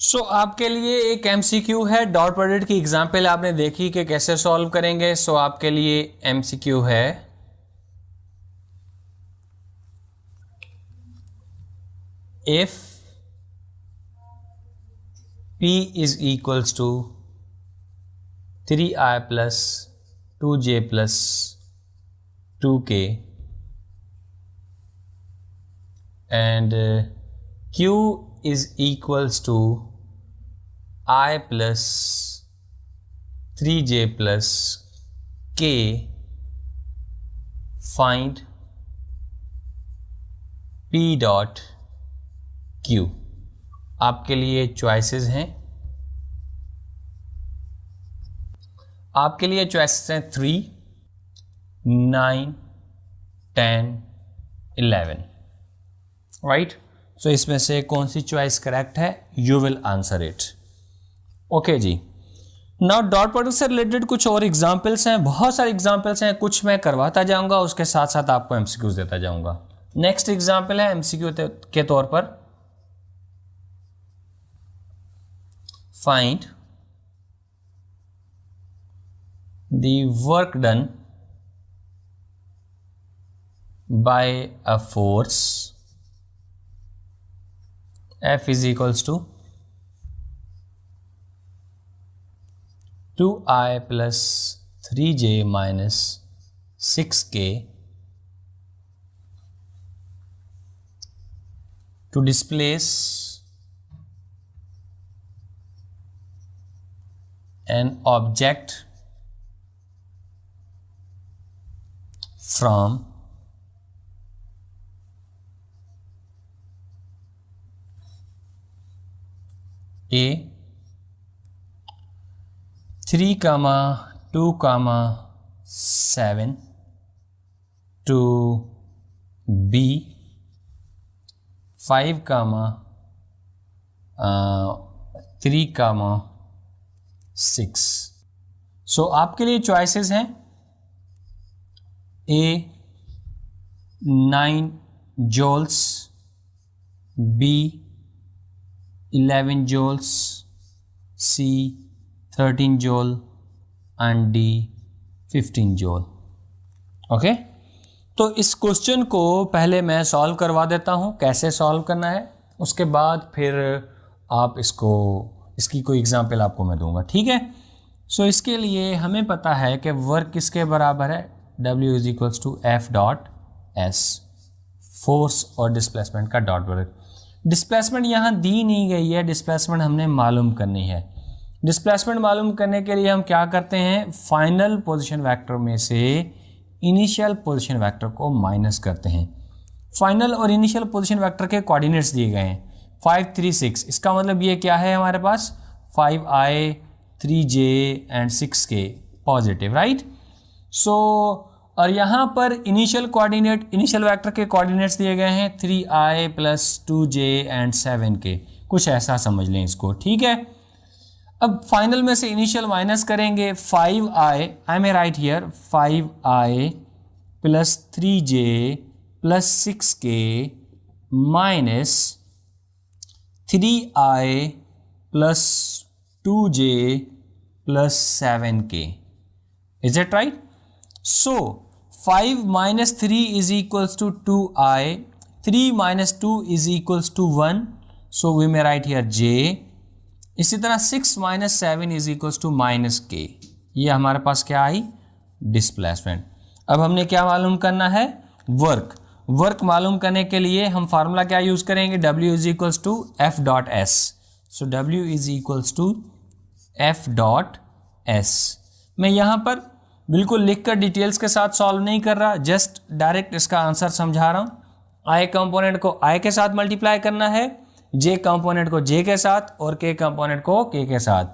आपके लिए एक एमसीक्यू है, डॉट प्रोडक्ट की एग्जाम्पल आपने देखी कि कैसे सॉल्व करेंगे। आपके लिए एमसीक्यू है, if p is equals to 3i plus 2j plus 2k and q is equals to I plus 3j plus k, find p dot q। आपके लिए चॉइसेस हैं, आपके लिए चॉइसेस हैं 3, 9, 10, 11, राइट। सो इसमें से कौन सी चॉइस करेक्ट है? You will answer it. Okay जी। नाउ डॉट प्रोडक्ट से रिलेटेड कुछ और एग्जांपल्स हैं, बहुत सारे एग्जांपल्स हैं, कुछ मैं करवाता जाऊंगा, उसके साथ साथ आपको एमसीक्यूज देता जाऊंगा। नेक्स्ट एग्जांपल है एमसीक्यू के तौर पर, find the work done by a force F is equals to 2i plus 3j minus 6k to displace an object from A 3, 2, 7 to B 5, 3, 6। आपके लिए चॉइसेस हैं A 9 joules, B 11 joules, C 13 joule and D 15 joule। Okay, तो इस question को पहले मैं solve करवा देता हूँ, कैसे सॉल्व करना है, उसके बाद फिर आप इसकी कोई एग्जांपल आपको मैं दूंगा, ठीक है। इसके लिए हमें पता है कि वर्क किसके बराबर है, W is equals to F dot S, force और डिस्प्लेसमेंट का डॉट प्रोडक्ट। डिस्प्लेसमेंट यहाँ दी नहीं गई है, डिस्प्लेसमेंट हमने मालूम करनी है। डिस्प्लेसमेंट मालूम करने के लिए हम क्या करते हैं, फाइनल पोजीशन वेक्टर में से इनिशियल पोजीशन वेक्टर को माइनस करते हैं। फाइनल और इनिशियल पोजीशन वेक्टर के कोऑर्डिनेट्स दिए गए हैं 5, 3, 6। इसका मतलब ये क्या है हमारे पास, 5i 3j and 6k positive, right. और यहाँ पर इनिशियल कोऑर्डिनेट, इनिशियल वेक्टर के कोऑर्डिनेट्स दिए गए हैं 3i plus 2j and 7k, कुछ ऐसा समझ लें इसको, ठीक है। अब फाइनल में से इनिशियल माइनस करेंगे, 5i, I may write here 5i plus 3j plus 6k minus 3i plus 2j plus 7k। Is it right? 5 minus 3 is equals to 2i, 3 minus 2 is equals to 1, so we may write here j। इसी तरह 6 minus 7 is equals to minus k। ये हमारे पास क्या आई, displacement. अब हमने क्या मालूम करना है, वर्क। वर्क मालूम करने के लिए हम फार्मूला क्या यूज करेंगे, W is equals to F dot S। W is equals to F dot S। मैं यहाँ पर बिल्कुल लिखकर डिटेल्स के साथ सॉल्व नहीं कर रहा, जस्ट डायरेक्ट इसका आंसर समझा रहा हूँ। i कंपोनेंट को i के साथ मल्टीप्लाई करना है, j कंपोनेंट को j के साथ और k कंपोनेंट को k के साथ।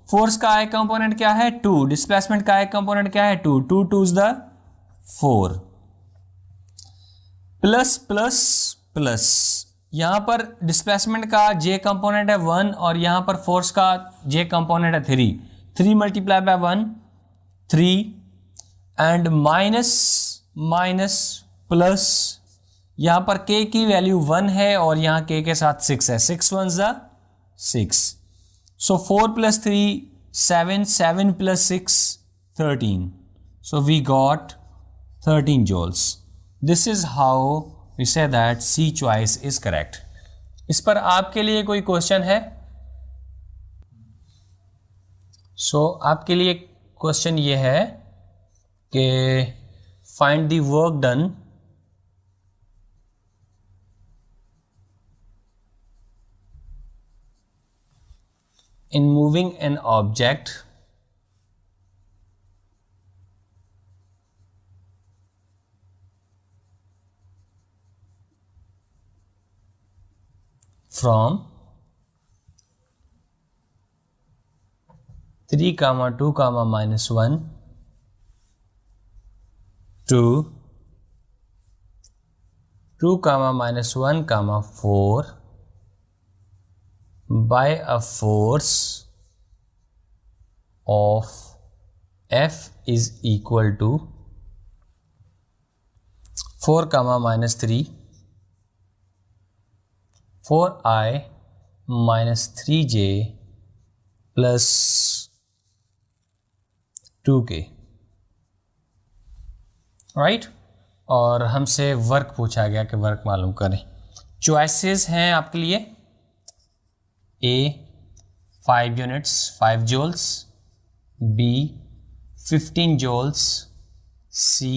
फोर्स का i कंपोनेंट क्या है, 2। डिस्प्लेसमेंट का i कंपोनेंट क्या है, 2। 2 2 द 4 प्लस प्लस प्लस। यहाँ पर डिस्प्लेसमेंट का j कंपोनेंट है 1 और यहाँ पर फोर्स का j कंपोनेंट है 3। 3 multiply by 1 3 and minus minus plus, यहाँ पर k की वैल्यू 1 है और यहाँ k के साथ 6 है, 6 1 ज़ा 6. So 4 plus 3, 7, 7 plus 6, 13. So we got 13 joules. This is how we say that C choice is correct. इस पर आपके लिए कोई क्वेश्चन है? आपके लिए क्वेश्चन ये है कि find the work done in moving an object from 3, 2, -1 to 2, -1, 4 by a force of F is equal to 4, -3, 4i minus 3j plus 2k, right. और हमसे वर्क पूछा गया कि वर्क मालूम करें। चॉइसेस हैं आपके लिए, A 5 units 5 joules, B 15 joules, C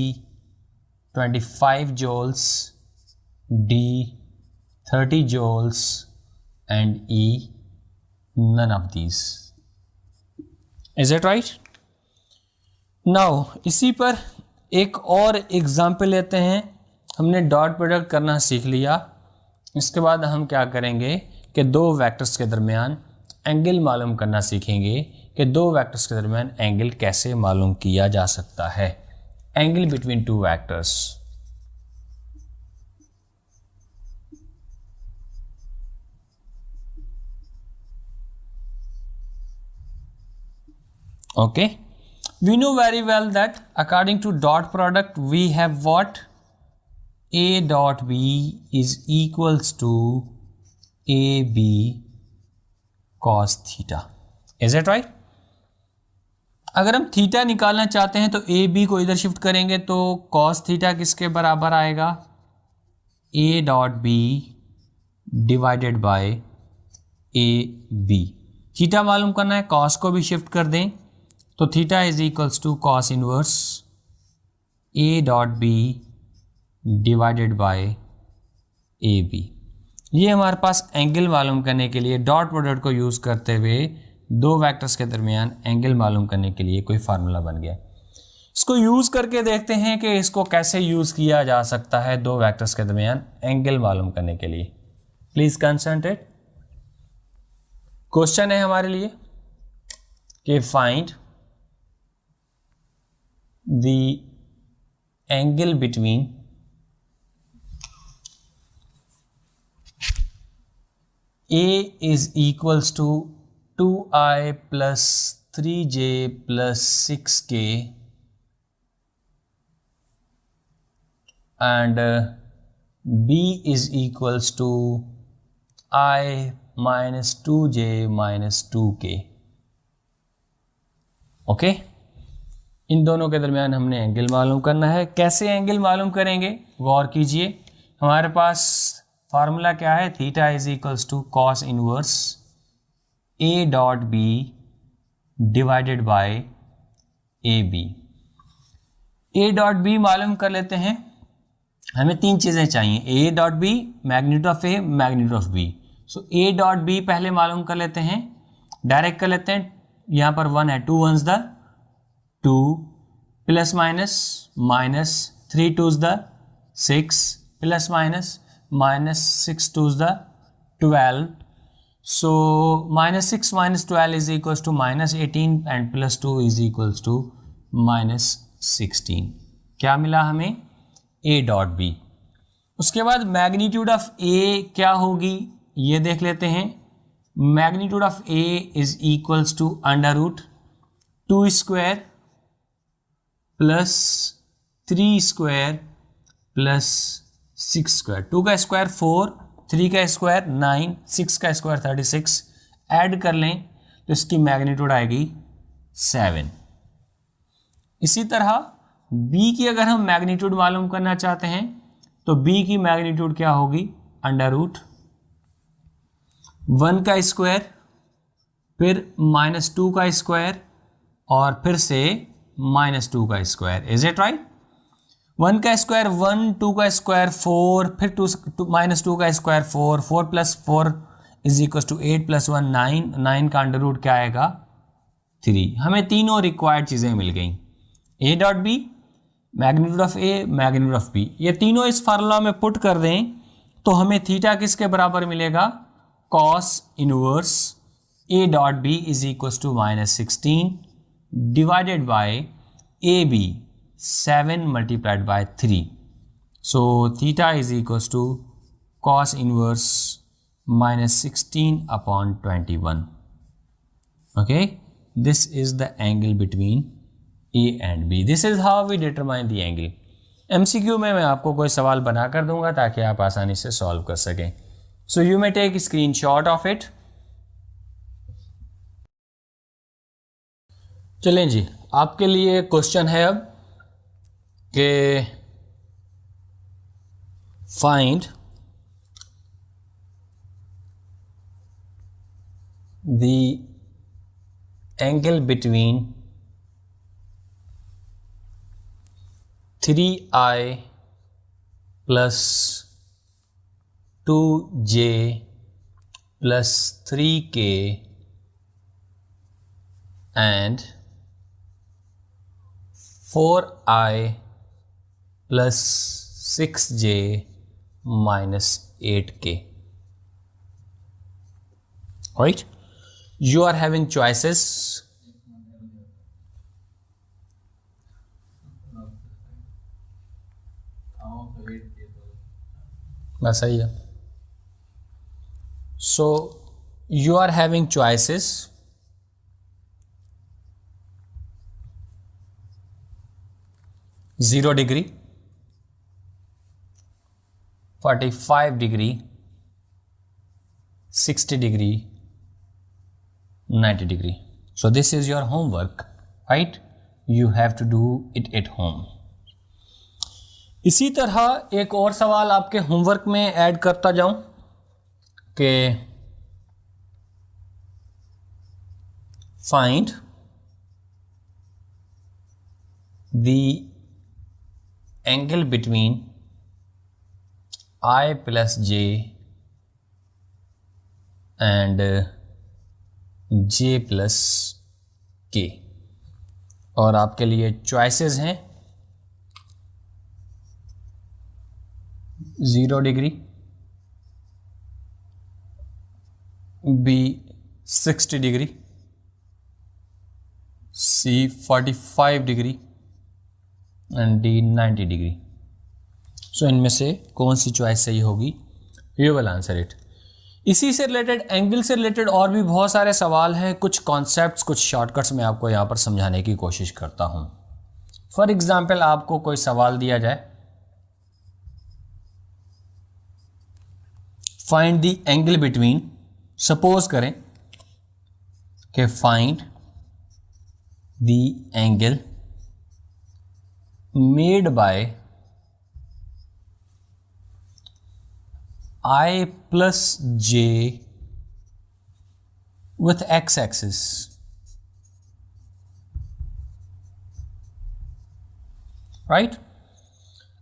25 joules, D 30 joules and E none of these. Is it right? Now इसी पर एक और एग्जाम्पल लेते हैं। हमने डॉट प्रोडक्ट करना सीख लिया। इसके बाद हम क्या करेंगे कि दो वेक्टर्स के दरमियान एंगल मालूम करना सीखेंगे कि दो वेक्टर्स के दरमियान एंगल कैसे मालूम किया जा सकता है। Angle between two vectors. Okay, we know very well that according to dot product we have what? A dot B is equals to AB cos theta. Is it right? अगर हम थीटा निकालना चाहते हैं तो ए बी को इधर shift करेंगे तो cos थीटा किसके बराबर आएगा? A dot B divided by A B. Theta मालूम करना है, cos को भी शिफ्ट कर दें तो theta is equals to cos inverse A dot B divided by A B. ये हमारे पास एंगल मालूम करने के लिए डॉट प्रोडक्ट को यूज़ करते हुए दो वेक्टर्स के दरमियान एंगल मालूम करने के लिए कोई फार्मूला बन गया। इसको यूज़ करके देखते हैं कि इसको कैसे यूज़ किया जा सकता है दो वेक्टर्स के दरमियान एंगल मालूम करने के लिए। Please concentrate. क्वेश्चन है हमारे लिए कि find the angle between A is equals to 2i plus 3j plus 6k and B is equals to I minus 2j minus 2k. Okay, इन दोनों के दरमियान हमने एंगल मालूम करना है। कैसे एंगल मालूम करेंगे गौर कीजिए। हमारे पास फार्मूला क्या है? Theta is equals to cos inverse A dot B divided by A B. A dot B मालूम कर लेते हैं। हमें तीन चीज़ें चाहिए, A dot B, magnitude of A, magnitude of B. So A dot B पहले मालूम कर लेते हैं, डायरेक्ट कर लेते हैं। यहाँ पर 1 है, 2 1s the 2 plus minus minus 3 2s the 6 plus minus -6 2s the 12. So -6 minus 12 is equals to -18 and plus 2 is equals to -16. क्या मिला हमें? A dot B। उसके बाद मैग्नीट्यूड ऑफ A क्या होगी ये देख लेते हैं। Magnitude of A is equals to under root 2 square plus 3 square plus 6 square. 2 का स्क्वायर 4, 3 का स्क्वायर 9, 6 का स्क्वायर 36 ऐड कर लें तो इसकी मैग्नीट्यूड आएगी 7। इसी तरह b की अगर हम मैग्नीट्यूड मालूम करना चाहते हैं तो b की मैग्नीट्यूड क्या होगी, अंडर रूट 1 का स्क्वायर, फिर -2 का स्क्वायर, और फिर से -2 का स्क्वायर। Is it right? 1 का स्क्वायर 1, 2 का स्क्वायर 4, फिर -2 का स्क्वायर 4, 4 + 4 = 8 + 1 9, 9 का अंडर रूट क्या आएगा, 3। हमें तीनों रिक्वायर्ड चीज़ें मिल गई, a dot B, magnitude of a, magnitude of b, ये तीनों इस फार्मूला में पुट कर दें तो हमें थीटा किसके बराबर मिलेगा, cos inverse a dot b = -16 divided by ab 7 × 3। So theta = cos inverse -16/21। okay, this is the angle between a and b. this is how we determine the angle. MCQ में मैं आपको कोई सवाल बना कर दूंगा ताकि आप आसानी से सॉल्व कर सकें. So you may take a screenshot of it. चलें जी, आपके लिए क्वेश्चन है अब कि find the angle between 3i plus 2j plus 3k and 4i plus 6j minus 8k. Right? You are having choices. बस सही है. So you are having choices. 0 degree, 45 degree, 60 degree, 90 degree. So this is your homework, right? You have to do it at home. इसी तरह एक और सवाल आपके homework में ऐड करता जाऊं कि find the angle between I plus j and j plus k. और आपके लिए चॉइसेस हैं 0 degree, B 60 degree, C 45 degree and D 90 degree. So इनमें से कौन सी चॉइस सही होगी? You will answer it. इसी से रिलेटेड, एंगल से रिलेटेड और भी बहुत सारे सवाल हैं. कुछ कॉन्सेप्ट्स, कुछ शॉर्टकट्स मैं आपको यहाँ पर समझाने की कोशिश करता हूँ. फॉर एग्जाम्पल आपको कोई सवाल दिया जाए, find the angle between, suppose करें कि find the angle made bye I plus j with x-axis. Right?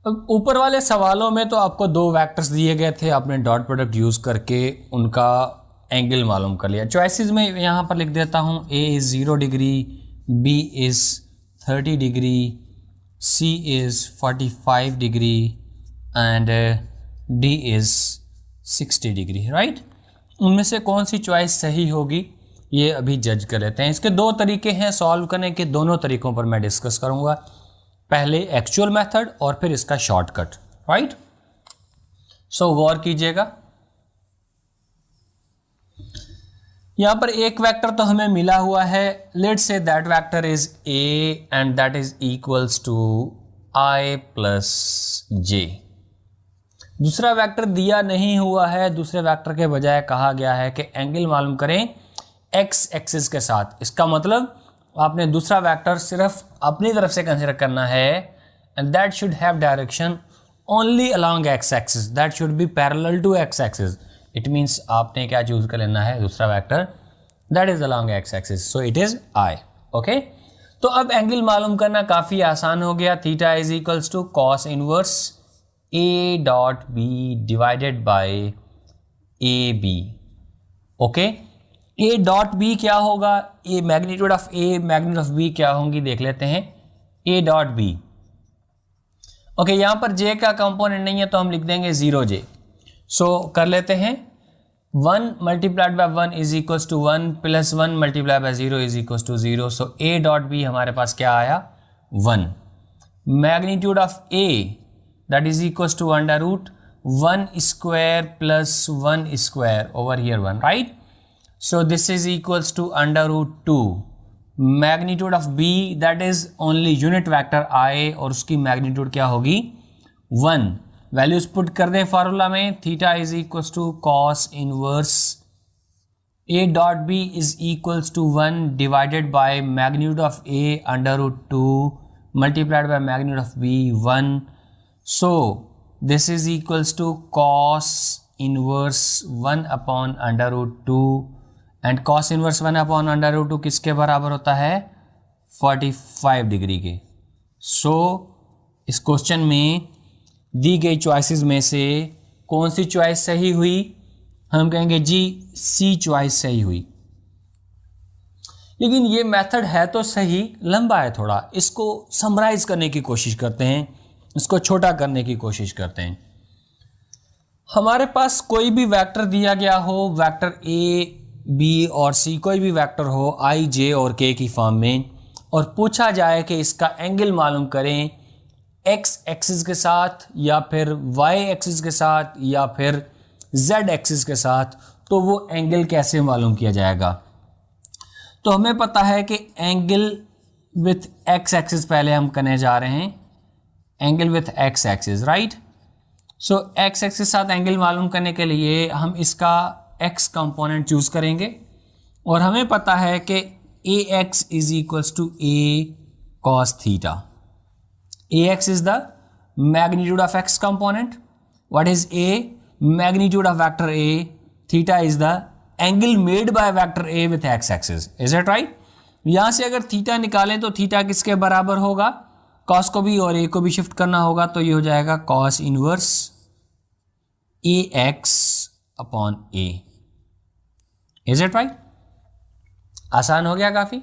अब ऊपर वाले सवालों में तो आपको दो वेक्टर्स दिए गए थे, आपने डॉट प्रोडक्ट यूज करके उनका एंगल मालूम कर लिया. चॉइसेस में यहाँ पर लिख देता हूँ, A is 0 degree, B is 30 degree, C is 45 degree and D is 60 degree. Right? उनमें से कौन सी चॉइस सही होगी ये अभी जज कर लेते हैं. इसके दो तरीके हैं सॉल्व करने के, दोनों तरीकों पर मैं डिस्कस करूंगा. पहले एक्चुअल मेथड और फिर इसका शॉर्टकट. राइट? सो गौर कीजिएगा, यहां पर एक वेक्टर तो हमें मिला हुआ है. Let's say that vector is A and that is equals to I plus J. दूसरा वेक्टर दिया नहीं हुआ है. दूसरे वेक्टर के बजाय कहा गया है कि एंगल मालूम करें एक्स एक्सिस के साथ। इसका मतलब आपने दूसरा वेक्टर सिर्फ अपनी तरफ से कंसिडर करना है, and that should have direction only along x axis, that should be parallel to x axis. It means आपने क्या चूज कर लेना है, दूसरा vector that is along x axis, so it is i. Okay, तो अब एंगल मालूम करना काफ़ी आसान हो गया। Theta is equals to cos inverse A dot B divided by A B. Okay, A dot B क्या होगा, A magnitude of A magnitude of B क्या होंगी देख लेते हैं। ए डॉट बी, ओके, यहां पर जे का कंपोनेंट नहीं है तो हम लिख देंगे 0j। सो कर लेते हैं, 1 multiplied by 1 is equals to 1 plus 1 multiplied by 0 is equals to 0। So A dot B हमारे पास क्या आया, 1। Magnitude of A that is equals to under root 1 square plus 1 square over here 1, right. So this is equals to under root 2 magnitude of b, that is only unit vector I, और उसकी magnitude क्या होगी, 1। Values put कर दें formula में, theta is equals to cos inverse a dot b is equals to 1 divided by magnitude of a under root 2 multiplied by magnitude of b 1। So this is equals to cos inverse 1 upon under root 2, and cos inverse 1 upon under root 2 किसके बराबर होता है, 45 degree के। सो इस question में दी गई choices में से कौन सी चॉइस सही हुई, हम कहेंगे जी सी चॉइस सही हुई। लेकिन ये मेथड है तो सही, लंबा है थोड़ा, इसको समराइज करने की कोशिश करते हैं, इसको छोटा करने की कोशिश करते हैं। हमारे पास कोई भी वेक्टर दिया गया हो, वेक्टर ए बी और सी, कोई भी वेक्टर हो आई जे और के की फॉर्म में, और पूछा जाए कि इसका एंगल मालूम करें एक्स एक्सिस के साथ या फिर वाई एक्सिस के साथ या फिर जेड एक्सिस के साथ, तो वो एंगल कैसे मालूम किया जाएगा। तो हमें पता है कि एंगल विथ एक्स एक्सिस पहले हम करने जा रहे हैं, angle with x axis, right. So x axis के साथ एंगल मालूम करने के लिए हम इसका एक्स कंपोनेंट चूज करेंगे, और हमें पता है कि a x is equals to a cos theta. A x is the magnitude of x component, what is a, magnitude of vector a, theta is the angle made by vector a with x axis, is it right. यहां से अगर theta निकालें तो theta किसके बराबर होगा, cos को भी और ए को भी शिफ्ट करना होगा, तो ये हो जाएगा cos inverse A x upon A, is it right. आसान हो गया काफी।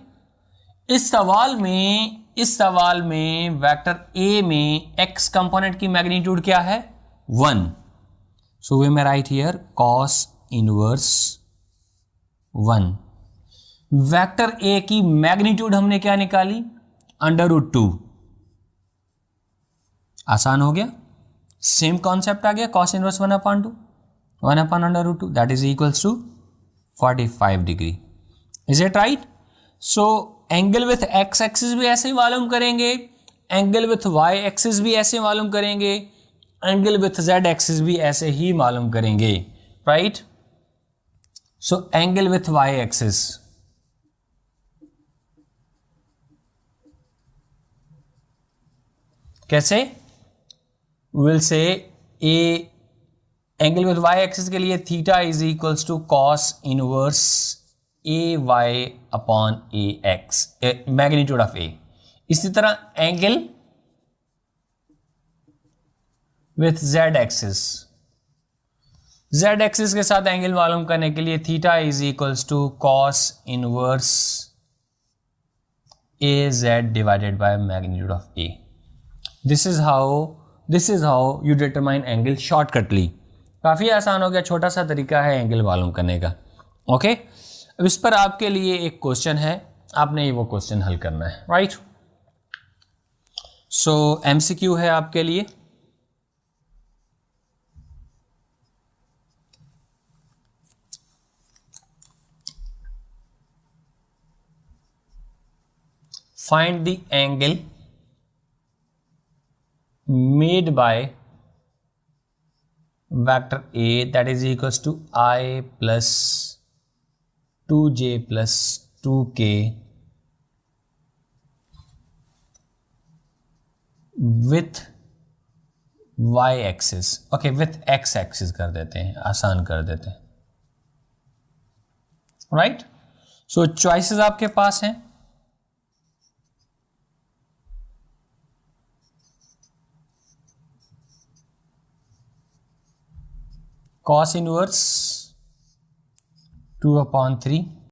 इस सवाल में वेक्टर ए में एक्स कंपोनेंट की मैग्नीट्यूड क्या है, 1। So we may write here cos inverse 1। Vector A की मैग्नीट्यूड हमने क्या निकाली, अंडर रूट 2। आसान हो गया, सेम कॉन्सेप्ट आ गया, cos inverse 1 upon 2, 1 upon under root 2 that is equals to 45 degree, is it right. So angle with x axis भी ऐसे ही मालूम करेंगे, एंगल विथ वाई एक्सिस भी ऐसे मालूम करेंगे, एंगल विथ जेड एक्सिस भी ऐसे ही मालूम करेंगे, right. So angle with y axis, कैसे, will say a angle with y axis के लिए theta is equals to cos inverse a y upon a x, magnitude of a. इसी तरह angle with z axis, z axis के साथ angle मालूम करने के लिए theta is equals to cos inverse a z divided by magnitude of a. This is how you determine angle shortcutly. काफ़ी आसान हो गया, छोटा सा तरीका है एंगल मालूम करने का। ओके, अब इस पर आपके लिए एक क्वेश्चन है, आपने वो क्वेश्चन हल करना है, राइट। सो एमसीक्यू है आपके लिए। Find the angle made by vector A that is equals to I plus 2j plus 2k with y axis, okay with x axis कर देते हैं, आसान कर देते हैं, राइट। सो चॉइसेस आपके पास हैं, cos इनवर्स 2/3